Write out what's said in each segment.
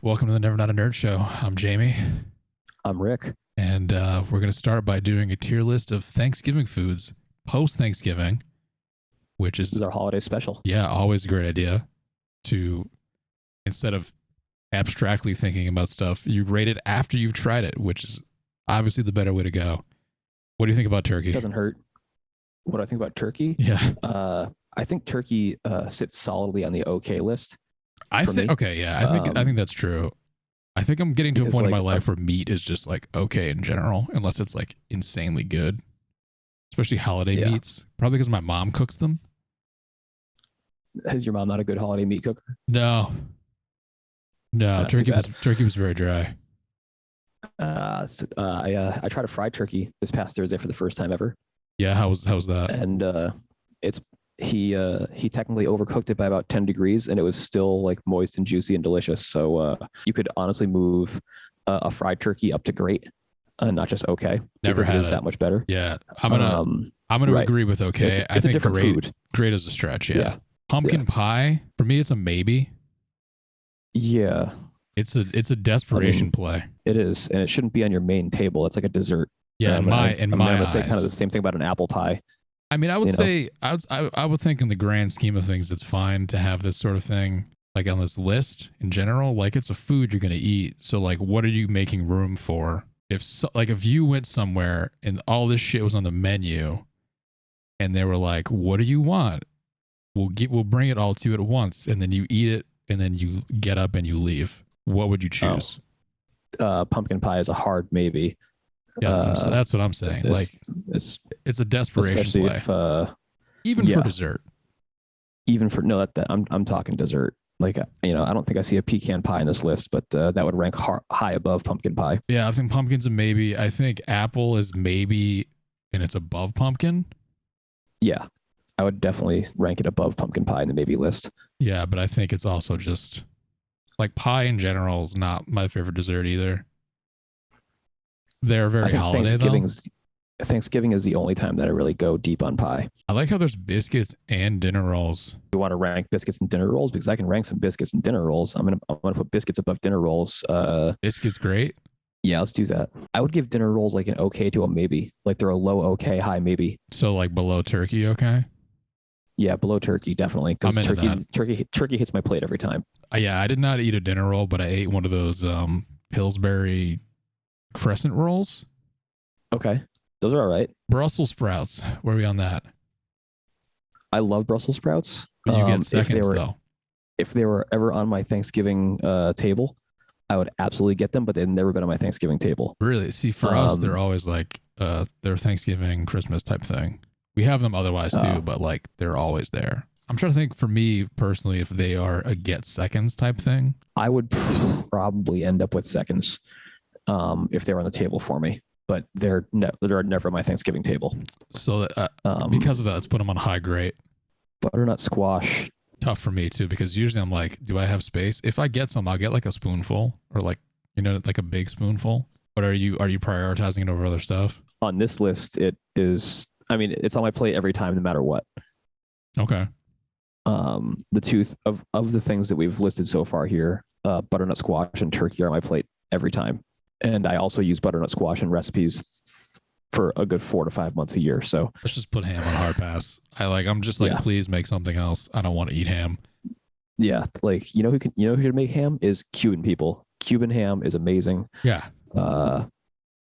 Welcome to the Never Not a Nerd Show. I'm Jamie, I'm Rick. and we're going to start by doing a tier list of Thanksgiving foods post Thanksgiving, which This is, is our holiday special. yeah, always a great idea to, instead of abstractly thinking about stuff, you rate it after you've tried it, which is obviously the better way to go. What do you think about turkey? It doesn't hurt. What do I think about turkey? Yeah. I think turkey sits solidly on the okay list. I For think, me. okay, yeah, I think that's true. I think I'm getting to a Because, point in my like, life where meat is just like okay in general, unless it's like insanely good, especially holiday Yeah. meats. Probably because my mom cooks them. Is your mom not a good holiday meat cooker? No, That's too turkey was very dry. I tried a fried turkey this past Thursday for the first time ever, Yeah, how's that? and it's he technically overcooked it by about 10 degrees, and it was still like moist and juicy and delicious. So you could honestly move a fried turkey up to great, not just okay, Never because it had is it. that much better. Yeah, I'm gonna right. agree with okay. It's I a think different great food. great is a stretch. Yeah, Yeah. pumpkin pie for me it's a maybe. Yeah, It's a desperation play. it is, and it shouldn't be on your main table. It's like a dessert. Yeah, in I'm my gonna say kind of the eyes. same thing about an apple pie. I mean, I would You know? say I would think in the grand scheme of things, it's fine to have this sort of thing like on this list in general. Like it's a food you're gonna eat, so like, what are you making room for? If you went somewhere and all this shit was on the menu, and they were like, "What do you want? We'll bring it all to you at once," and then you eat it, and then you get up and you leave. What would you choose? Pumpkin pie is a hard maybe. Yeah, that's what I'm saying. It's- Like it's a desperation especially play, if even yeah. for dessert. even for no, that I'm talking dessert. Like I don't think I see a pecan pie in this list, but that would rank high above pumpkin pie. Yeah, I think pumpkin's a maybe. I think apple is maybe, and it's above pumpkin. Yeah, I would definitely rank it above pumpkin pie in the maybe list. Yeah, but I think it's also just like pie in general is not my favorite dessert either. They're I very think holiday though. Thanksgiving is the only time that I really go deep on pie. I like how there's biscuits and dinner rolls. You want to rank biscuits and dinner rolls because I can rank some biscuits and dinner rolls. I'm gonna put biscuits above dinner rolls. Biscuits great. Yeah, let's do that. I would give dinner rolls like an okay to a maybe. Like they're a low okay, high maybe. So like below turkey, okay. Yeah, below turkey definitely because I'm into turkey hits my plate every time. Yeah, I did not eat a dinner roll, but I ate one of those Pillsbury crescent rolls. Okay, those are all right. Brussels sprouts. Where are we on that? I love Brussels sprouts. But you get If seconds though. if they were ever on my Thanksgiving table, I would absolutely get them, but they've never been on my Thanksgiving table. Really? See, for us, they're always like they're Thanksgiving, Christmas type thing. We have them otherwise too, but like they're always there. I'm trying to think for me personally if they are a get seconds type thing. I would probably end up with seconds if they were on the table for me, but they're never on my Thanksgiving table. So because of that, let's put them on high grade. Butternut squash. Tough for me too, because usually I'm like, do I have space? If I get some, I'll get like a spoonful or like, like a big spoonful. But are you prioritizing it over other stuff? On this list, it is. I mean, it's on my plate every time, no matter what. Okay. The two of the things that we've listed so far here, butternut squash and turkey are on my plate every time. And I also use butternut squash in recipes for a good 4 to 5 months a year. So Let's just put ham on hard pass. I'm just like, Yeah. please make something else. I don't want to eat ham. yeah, like who should make ham is Cuban people. Cuban ham is amazing. Yeah.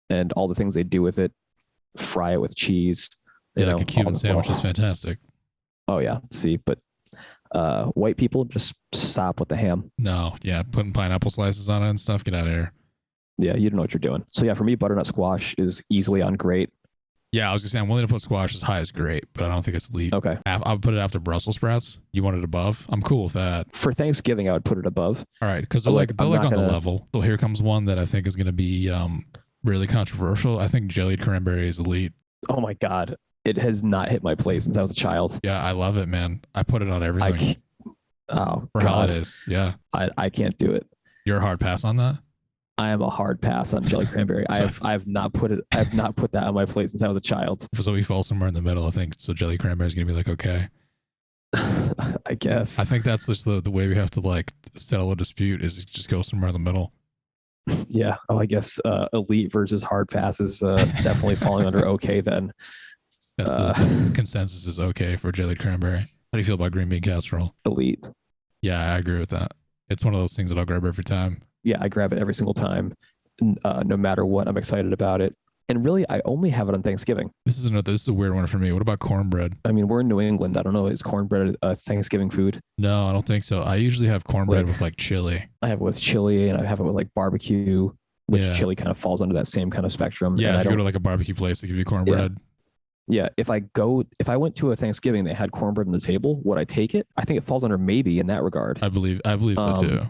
And all the things they do with it, fry it with cheese. Yeah, like a Cuban all- sandwich is fantastic. Oh yeah, see, but white people just stop with the ham. No, yeah, putting pineapple slices on it and stuff. Get out of here. Yeah, you don't know what you're doing. So yeah, for me, butternut squash is easily on great. Yeah, I was just saying I'm willing to put squash as high as great, but I don't think it's elite. Okay. I'll put it after Brussels sprouts. You want it above? I'm cool with that. For Thanksgiving, I would put it above. All right, because they're I'm like not on the gonna- level. So here comes one that I think is going to be really controversial. I think jellied cranberry is elite. Oh my God. It has not hit my plate since I was a child. Yeah, I love it, man. I put it on I everything can't, oh for God. holidays. Yeah, I can't do it. you're a hard pass on that. I am a hard pass on jelly cranberry. I have not put that on my plate since I was a child. So we fall somewhere in the middle. I think so. Jelly cranberry is going to be like okay. I guess. I think that's just the way we have to like settle a dispute is just go somewhere in the middle. Yeah. Oh, I guess elite versus hard pass is definitely falling under okay then. That's the consensus is okay for jellied cranberry. How do you feel about green bean casserole? Elite. Yeah, I agree with that. It's one of those things that I'll grab every time. Yeah, I grab it every single time, no matter what. I'm excited about it. And really, I only have it on Thanksgiving. This is a weird one for me. What about cornbread? I mean, we're in New England. I don't know. Is cornbread a Thanksgiving food? No, I don't think so. I usually have cornbread with like chili. I have it with chili, and I have it with like barbecue, which Yeah. chili kind of falls under that same kind of spectrum. Yeah, And if you go to like a barbecue place, they give you cornbread. yeah, if I went to a Thanksgiving, they had cornbread on the table. Would I take it? I think it falls under maybe in that regard. I believe so too.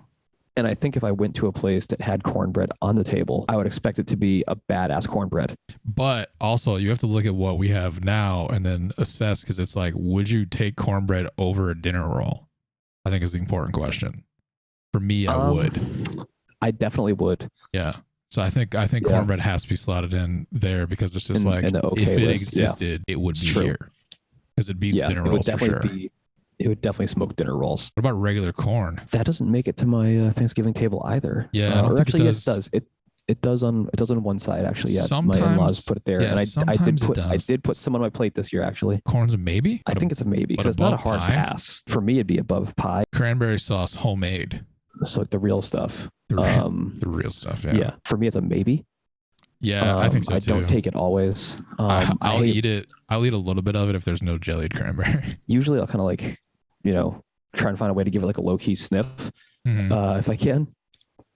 And I think if I went to a place that had cornbread on the table, I would expect it to be a badass cornbread. But also, you have to look at what we have now and then assess because it's like, would you take cornbread over a dinner roll? I think is the important question. For me, I would. I definitely would. Yeah. So I think cornbread has to be slotted in there because it's just like in the okay if it list, existed, it would It's be true. here because it beats dinner it would rolls for sure. definitely it would definitely smoke dinner rolls. What about regular corn? That doesn't make it to my Thanksgiving table either. Yeah, I don't or think actually, it yes, it does. It does on one side actually. Yeah, my Sometimes- in-laws put it there, yeah, and I sometimes it does. did put some on my plate this year actually. Corn's a maybe. I think it's a maybe because but it's not a above hard pie? pass. For me, it'd be above pie. Cranberry sauce homemade. So like the real stuff. The real stuff. Yeah. Yeah, for me, it's a maybe. Yeah, I think so I too. don't take it always. I'll eat it. I'll eat a little bit of it if there's no jellied cranberry. Usually, I'll kind of like, try and find a way to give it like a low key sniff Mhm. if I can,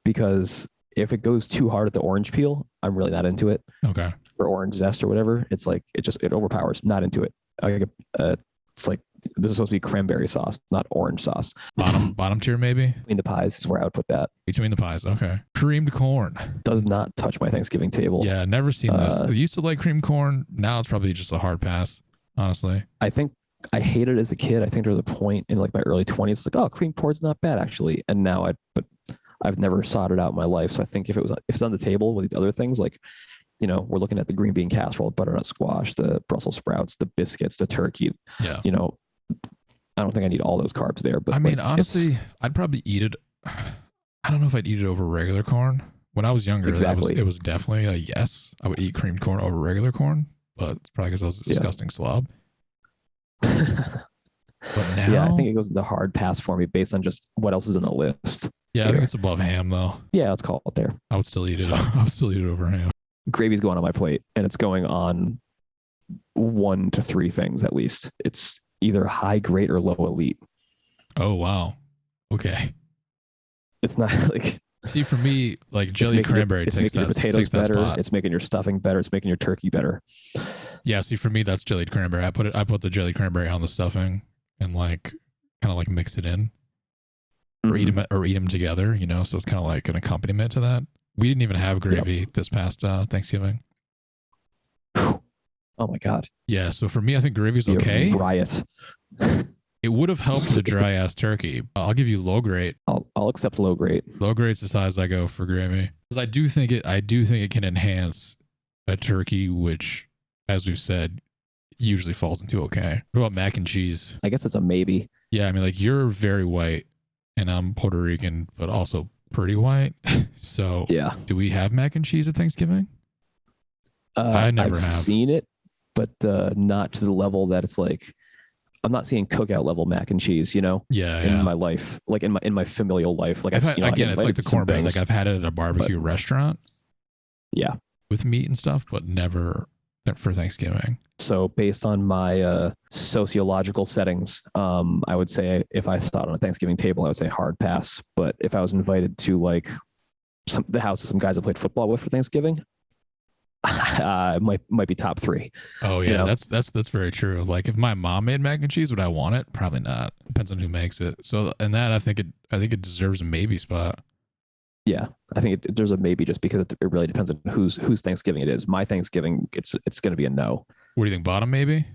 because if it goes too hard at the orange peel, I'm really not into it. Okay. Or orange zest or whatever. It's like it overpowers. Not into it. It's like this is supposed to be cranberry sauce, not orange sauce. Bottom tier maybe. Between the pies is where I would put that. Between the pies. Okay. Creamed corn. Does not touch my Thanksgiving table. Yeah, never seen this. I used to like creamed corn. Now it's probably just a hard pass. Honestly. I think I hated it as a kid. I think there was a point in like my early 20s, like, oh, cream corn's not bad actually. And now but I've never sought it out in my life. So I think if it's on the table with these other things, like, we're looking at the green bean casserole, butternut squash, the Brussels sprouts, the biscuits, the turkey. Yeah. I don't think I need all those carbs there. But I mean, like, honestly, I'd probably eat it. I don't know if I'd eat it over regular corn. When I was younger, Exactly. it was definitely a yes. I would eat creamed corn over regular corn, but it's probably because I was a disgusting slob. But now, yeah, I think it goes into hard pass for me based on just what else is in the list. I think it's above ham though. Yeah, let's call it there. I would still eat it. I would still eat it over ham. Gravy's going on my plate, and it's going on 1 to 3 things at least. It's either high, great, or low elite. Oh wow. Okay. It's not like See, for me, like jelly cranberry it's takes making your that potatoes takes that better. spot. It's making your stuffing better. It's making your turkey better. Yeah, see, for me, that's jellied cranberry. I put the jellied cranberry on the stuffing and like kind of like mix it in, or eat them together. So it's kind of like an accompaniment to that. We didn't even have gravy this past Thanksgiving. Oh my god. Yeah, so for me, I think gravy's Be a okay. riot. It would have helped the dry ass turkey. I'll give you low grade. I'll accept low grade. Low grade's the size I go for gravy because I do think it can enhance a turkey, which, as we've said, usually falls into okay. What about mac and cheese? I guess it's a maybe. Yeah, I mean, like you're very white, and I'm Puerto Rican, but also pretty white. So, Yeah. do we have mac and cheese at Thanksgiving? I never I've have. seen it, but not to the level that it's like. I'm not seeing cookout level mac and cheese, Yeah, in my life, like in my familial life. Like again, it's like the cornbread. Like I've had it at a barbecue but, restaurant. Yeah. With meat and stuff, but never for Thanksgiving. So based on my sociological settings, I would say if I saw it on a Thanksgiving table, I would say hard pass. But if I was invited to like the house of some guys I played football with for Thanksgiving, it might be top 3. Oh yeah, that's very true. Like if my mom made mac and cheese, would I want it? Probably not. Depends on who makes it. So and that I think it deserves a maybe spot. Yeah, I think there's a maybe just because it really depends on whose Thanksgiving it is. My Thanksgiving, it's going to be a no. What do you think? Bottom maybe?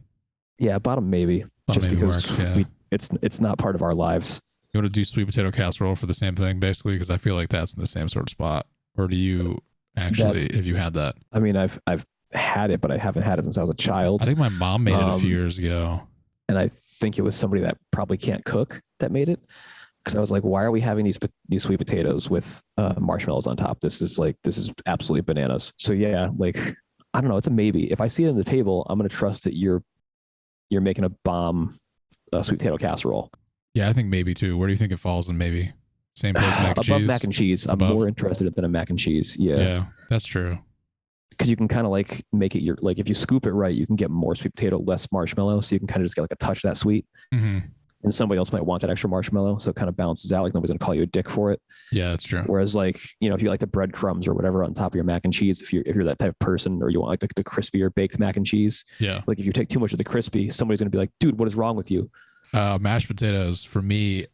Yeah, bottom maybe. Bottom just maybe because works, yeah. it's not part of our lives. You want to do sweet potato casserole for the same thing, basically, because I feel like that's in the same sort of spot. Or do you actually? Have you had that? I mean, I've had it, but I haven't had it since I was a child. I think my mom made it a few years ago. And I think it was somebody that probably can't cook that made it. Because I was like, why are we having these sweet potatoes with marshmallows on top? This is absolutely bananas. So yeah, like I don't know, it's a maybe. If I see it on the table, I'm gonna trust that you're making a bomb sweet potato casserole. Yeah, I think maybe too. Where do you think it falls in maybe? Same place mac and Above cheese? mac and cheese. I'm Above? more interested in than a mac and cheese. Yeah. Yeah, that's true. Because you can kind of like make it like if you scoop it right, you can get more sweet potato, less marshmallow. So you can kind of just get like a touch of that sweet. Mm-hmm. And somebody else might want that extra marshmallow. So it kind of balances out. Like nobody's gonna call you a dick for it. Yeah, that's true. Whereas like, if you like the breadcrumbs or whatever on top of your mac and cheese, if you're that type of person, or you want like the crispier baked mac and cheese, Yeah. like if you take too much of the crispy, somebody's gonna be like, dude, what is wrong with you? Mashed potatoes for me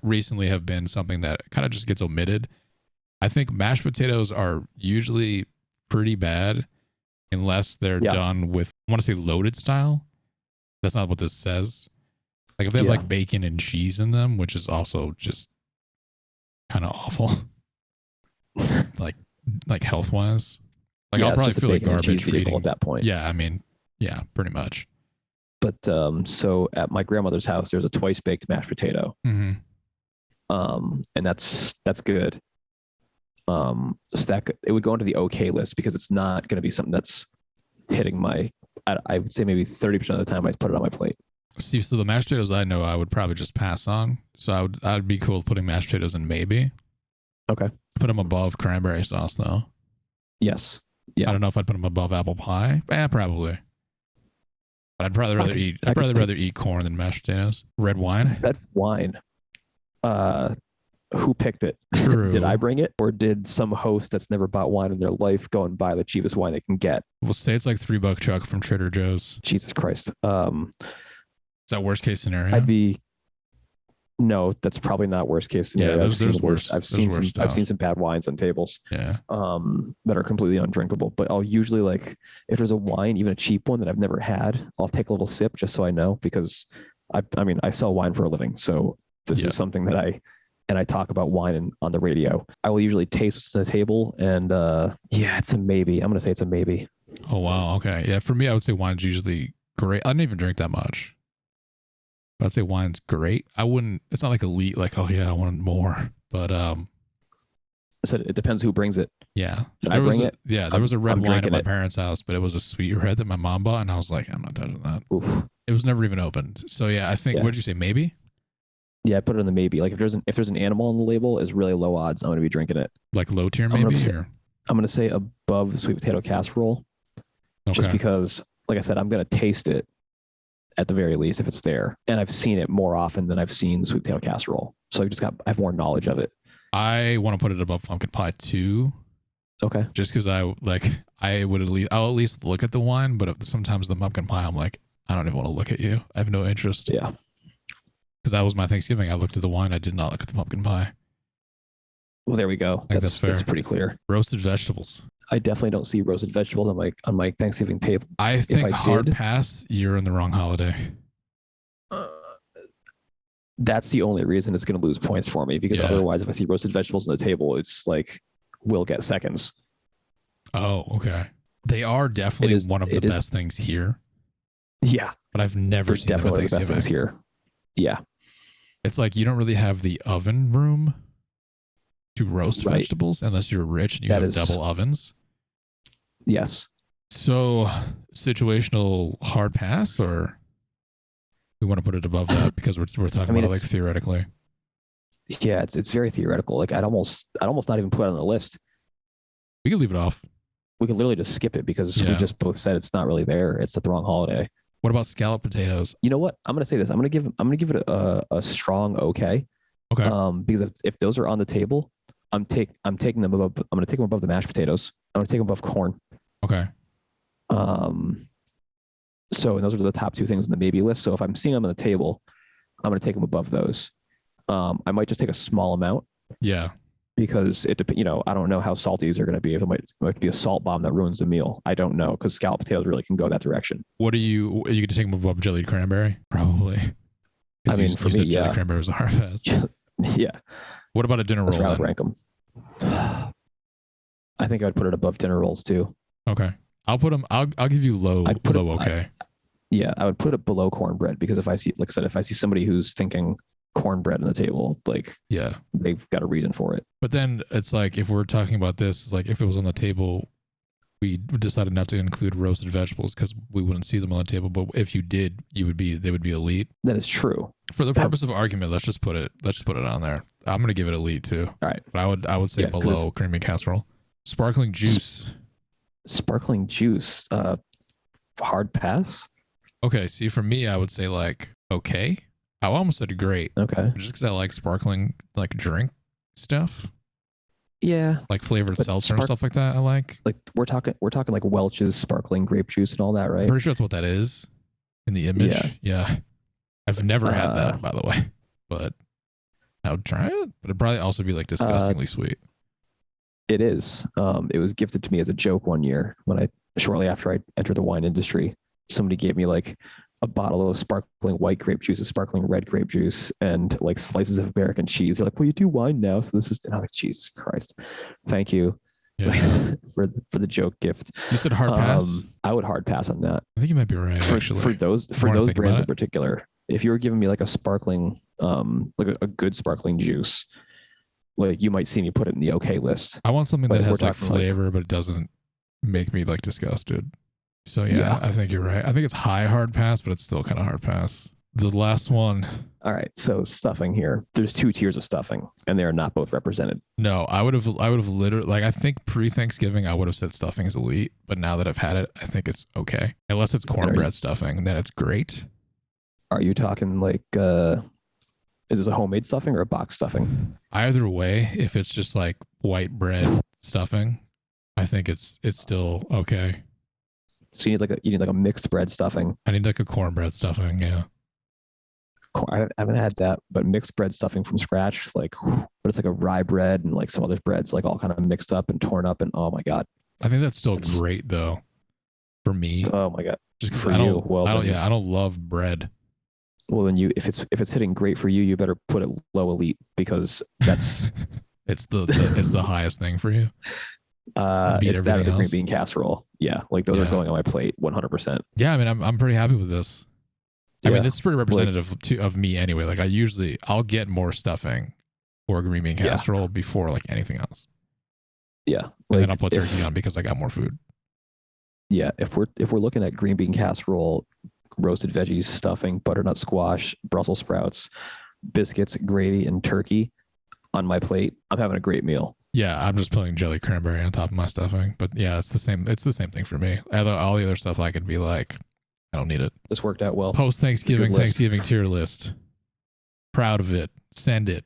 recently have been something that kind of just gets omitted. I think mashed potatoes are usually pretty bad unless they're done with, I want to say loaded style. That's not what this says. Like if they have like bacon and cheese in them, which is also just kind of awful. like health wise. Like I'll probably feel like garbage for eating at that point. Yeah, I mean, yeah, pretty much. But so at my grandmother's house, there's a twice baked mashed potato. Mm-hmm. And that's good. So that it would go into the okay list because it's not going to be something that's hitting my. I would say maybe 30% of the time I put it on my plate. See, so the mashed potatoes I know I would probably just pass on. So I'd be cool with putting mashed potatoes in maybe. Okay. Put them above cranberry sauce though. Yes. Yeah. I don't know if I'd put them above apple pie. Probably. But I'd probably rather eat corn than mashed potatoes. Red wine. Red wine. Who picked it? True. Did I bring it, or did some host that's never bought wine in their life go and buy the cheapest wine they can get? We'll say it's like $3 chuck from Trader Joe's. Jesus Christ. Is that worst case scenario? No, that's probably not worst case scenario. Yeah, there's worse. I've seen some bad wines on tables. Yeah. That are completely undrinkable. But I'll usually like if there's a wine, even a cheap one that I've never had, I'll take a little sip just so I know, because I sell wine for a living. So this is something that I talk about wine on the radio. I will usually taste what's on the table, and it's a maybe. I'm gonna say it's a maybe. Oh wow. Okay. Yeah. For me, I would say wine's usually great. I don't even drink that much. But I'd say wine's great. I wouldn't. It's not like elite. Like, oh yeah, I want more. But I said it depends who brings it. Yeah. Did I bring it? Yeah. There was a red wine at my parents' house, but it was a sweet red that my mom bought, and I was like, I'm not touching that. Oof. It was never even opened. So yeah, I think. What did you say? Maybe. Yeah, I put it in the maybe. Like if there's an animal on the label, is really low odds I'm going to be drinking it. Like low tier maybe? I'm going to say above the sweet potato casserole. Okay. Just because, like I said, I'm going to taste it at the very least if it's there. And I've seen it more often than I've seen the sweet potato casserole. So I have more knowledge of it. I want to put it above pumpkin pie too. Okay. Just because I'll at least look at the wine, but sometimes the pumpkin pie, I'm like, I don't even want to look at you. I have no interest. Yeah. Because that was my Thanksgiving. I looked at the wine. I did not look at the pumpkin pie. Well, there we go. That's fair. That's pretty clear. Roasted vegetables. I definitely don't see roasted vegetables on my Thanksgiving table. I think hard pass. You're in the wrong holiday. That's the only reason it's going to lose points for me, because otherwise, if I see roasted vegetables on the table, it's like we'll get seconds. Oh, okay. They are definitely one of the best things here. Yeah, but I've never seen them at Thanksgiving. Best things here. Yeah. It's like you don't really have the oven room to roast vegetables unless you're rich and you have double ovens. Yes. So situational hard pass, or we want to put it above that because we're talking about it like theoretically. Yeah, it's very theoretical. Like I'd almost not even put it on the list. We could leave it off. We could literally just skip it because we just both said it's not really there. It's at the wrong holiday. What about scalloped potatoes? You know what? I'm gonna say this. I'm gonna give it a strong okay. Okay. Because if those are on the table, I'm taking them above. I'm gonna take them above the mashed potatoes. I'm gonna take them above corn. Okay. So those are the top two things in the maybe list. So if I'm seeing them on the table, I'm gonna take them above those. I might just take a small amount. Yeah. Because I don't know how salty these are going to be. It might be a salt bomb that ruins the meal. I don't know, because scalloped potatoes really can go that direction. Are you going to take them above jellied cranberry? Probably. I mean, for me, jellied cranberry was a hard pass. Yeah. What about a dinner roll? That's where I would rank them. I think I would put it above dinner rolls too. Okay. I'll give you low okay. Yeah, I would put it below cornbread because if I see, like I said, if I see somebody who's thinking cornbread on the table, like Yeah. they've got a reason for it. But then it's like, if we're talking about this, it's like if it was on the table, we decided not to include roasted vegetables because we wouldn't see them on the table. But if you did, they would be elite. That is true. For the purpose of argument, let's just put it on there. I'm gonna give it elite too. All right. But I would say below cream bean casserole. Sparkling juice. Sparkling juice. Hard pass. Okay, see, for me, I would say like okay. I almost said great. Okay. Just because I like sparkling like drink stuff. Yeah. Like flavored seltzer and stuff like that. I like. Like we're talking like Welch's sparkling grape juice and all that, right? I'm pretty sure that's what that is in the image. Yeah. I've never had that, by the way, but I would try it. But it'd probably also be like disgustingly sweet. It is. It was gifted to me as a joke one year when shortly after I entered the wine industry. Somebody gave me like a bottle of sparkling white grape juice, a sparkling red grape juice, and like slices of American cheese. They're like, "Well, you do wine now, so this is." And I'm like, "Jesus Christ, thank you for the joke gift." You said hard pass. I would hard pass on that. I think you might be right. Actually, for those brands in particular, if you were giving me like a sparkling, like a good sparkling juice, like you might see me put it in the okay list. I want something that has like flavor, but it doesn't make me like disgusted. So yeah, I think you're right. I think it's high hard pass, but it's still kind of hard pass. The last one. All right, so stuffing here. There's 2 tiers of stuffing, and they are not both represented. No, I would have literally, like, I think pre-Thanksgiving I would have said stuffing is elite, but now that I've had it, I think it's okay. Unless it's cornbread stuffing, then it's great. Are you talking like is this a homemade stuffing or a box stuffing? Either way, if it's just like white bread stuffing, I think it's still okay. So you need like a mixed bread stuffing. I need like a cornbread stuffing, yeah. I haven't had that, but mixed bread stuffing from scratch, like, but it's like a rye bread and like some other breads, like all kind of mixed up and torn up, and oh my god. I think that's still great though, for me. Oh my god, just because I don't love bread. Well, then if it's hitting great for you, you better put it low elite because that's it's the highest thing for you. It's that or the green bean casserole. Yeah, like those are going on my plate 100%. Yeah, I mean, I'm pretty happy with this. I mean, this is pretty representative of me anyway. Like I'll get more stuffing or green bean casserole before like anything else. Yeah, and then I'll put turkey on because I got more food. Yeah, if we're looking at green bean casserole, roasted veggies, stuffing, butternut squash, Brussels sprouts, biscuits, gravy, and turkey on my plate, I'm having a great meal. Yeah, I'm just putting jelly cranberry on top of my stuffing. But yeah, it's the same thing for me. Although all the other stuff I could be like, I don't need it. This worked out well. Post Thanksgiving tier list. Proud of it. Send it.